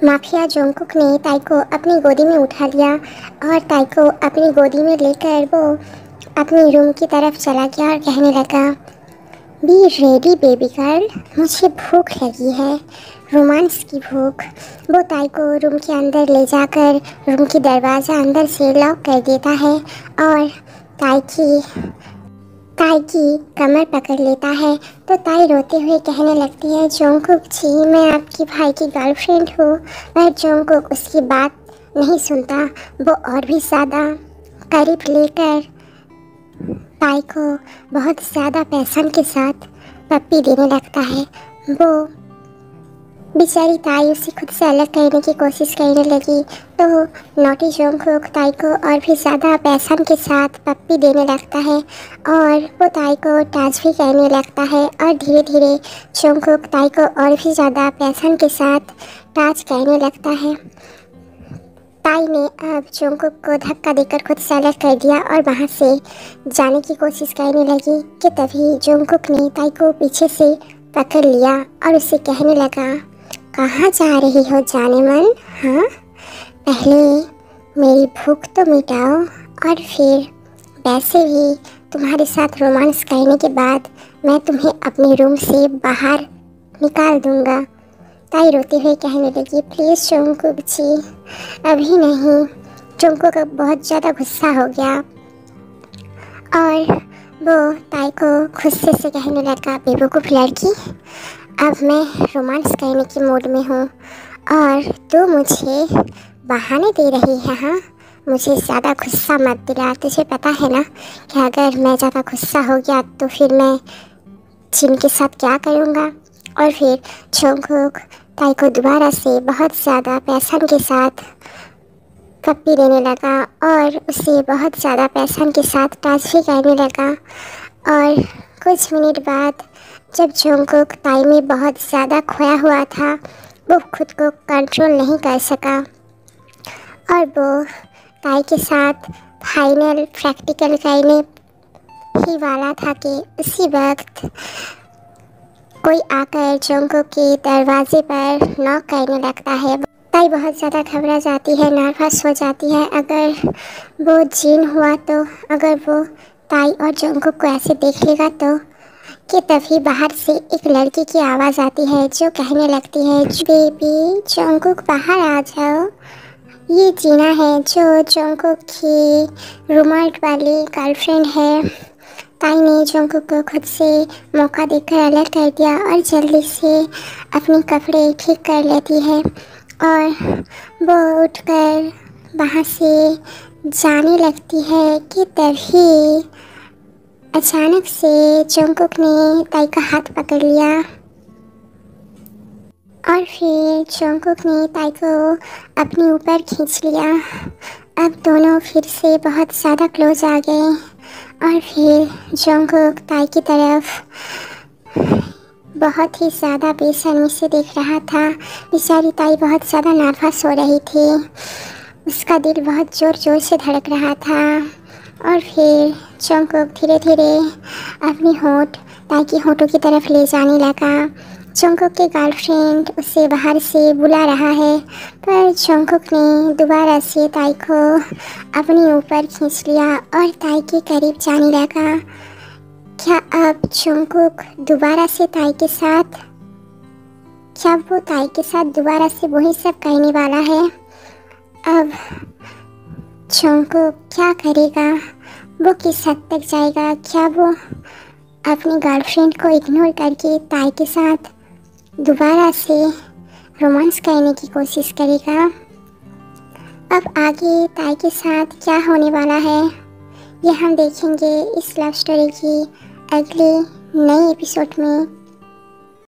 Mafia Jungkook ने ताई को अपनी गोदी में उठा लिया और ताई को अपनी गोदी में लेकर वो अपनी रूम की तरफ चला गया और कहने लगा, बी रेडी बेबी गर्ल, मुझे भूख लगी है, रोमांस की भूख। वो ताई को रूम के अंदर ले जाकर रूम की दरवाज़ा अंदर से लॉक कर देता है और ताई की कमर पकड़ लेता है। तो ताई रोते हुए कहने लगती है, जोंगकुक जी, मैं आपकी भाई की गर्लफ्रेंड हूँ। पर जोंगकुक उसकी बात नहीं सुनता। वो और भी ज़्यादा करीब लेकर ताई को बहुत ज़्यादा पैसन के साथ पप्पी देने लगता है। वो बेचारी ताई उसे खुद से अलग करने की कोशिश करने लगी तो नोटी जोंगकुक ताई को और भी ज़्यादा पैसन के साथ पप्पी देने लगता है और वो ताई को टच भी करने लगता है और धीरे धीरे जोंगकुक ताई को और भी ज़्यादा पैसन के साथ टच करने लगता है। ताई ने अब जोंगकुक को धक्का देकर खुद से अलग कर दिया और वहाँ से जाने की कोशिश करने लगी कि तभी जोंगकुक ने ताई को पीछे से पकड़ लिया और उसे कहने लगा, कहाँ जा रही हो जाने मन? हाँ, पहले मेरी भूख तो मिटाओ और फिर वैसे भी तुम्हारे साथ रोमांस करने के बाद मैं तुम्हें अपने रूम से बाहर निकाल दूँगा। ताई रोते हुए कहने लगी, प्लीज़ जोंगकुक जी, अभी नहीं। जोंगकुक बहुत ज़्यादा गुस्सा हो गया और वो ताई को गुस्से से कहने लगा, बेवकूफ़ लड़की, अब मैं रोमांस करने की मूड में हूँ और तू मुझे बहाने दे रही है। हाँ, मुझे ज़्यादा गुस्सा मत दिला। तुझे पता है ना कि अगर मैं ज़्यादा गुस्सा हो गया तो फिर मैं जिन के साथ क्या करूँगा। और फिर जोंगकुक ताई को दोबारा से बहुत ज़्यादा पैसन के साथ पप्पी देने लगा और उसे बहुत ज़्यादा पैसन के साथ टच भी करने लगा। और कुछ मिनट बाद जब जोंगकुक ताई में बहुत ज़्यादा खोया हुआ था, वो खुद को कंट्रोल नहीं कर सका और वो ताई के साथ फाइनल प्रैक्टिकल करने ही वाला था कि उसी वक्त कोई आकर जोंगकुक के दरवाजे पर नॉक करने लगता है। ताई बहुत ज़्यादा घबरा जाती है, नर्वस हो जाती है। अगर वो जिन हुआ तो, अगर वो ताई और जोंगकुक को ऐसे देख लेगा तो। कि तभी बाहर से एक लड़की की आवाज़ आती है जो कहने लगती है, बेबी जोंगकुक बाहर आ जाओ, ये जीना है जो जोंगकुक की रूममेट वाली गर्लफ्रेंड है। ताई ने जोंगकुक को खुद से मौका देकर अलग कर दिया और जल्दी से अपने कपड़े ठीक कर लेती है और वो उठकर वहाँ से जाने लगती है कि तभी अचानक से जोंगकुक ने ताई का हाथ पकड़ लिया और फिर जोंगकुक ने ताई को अपने ऊपर खींच लिया। अब दोनों फिर से बहुत ज़्यादा क्लोज आ गए और फिर जोंगकुक ताई की तरफ बहुत ही ज़्यादा बेशर्मी से देख रहा था। बेचारी ताई बहुत ज़्यादा नर्वस हो रही थी, उसका दिल बहुत ज़ोर ज़ोर से धड़क रहा था। और फिर जोंगकुक धीरे धीरे अपनी होंठ ताई की होंठों की तरफ ले जाने लगा। जोंगकुक की गर्लफ्रेंड उसे बाहर से बुला रहा है पर जोंगकुक ने दोबारा से ताई को अपने ऊपर खींच लिया और ताई के करीब जाने लगा। क्या अब जोंगकुक दोबारा से ताई के साथ, क्या वो ताई के साथ दोबारा से वही सब करने वाला है? अब जोंगकुक क्या करेगा? वो किस हद तक जाएगा? क्या वो अपनी गर्लफ्रेंड को इग्नोर करके ताई के साथ दोबारा से रोमांस करने की कोशिश करेगा? अब आगे ताई के साथ क्या होने वाला है ये हम देखेंगे इस लव स्टोरी की अगले नए एपिसोड में।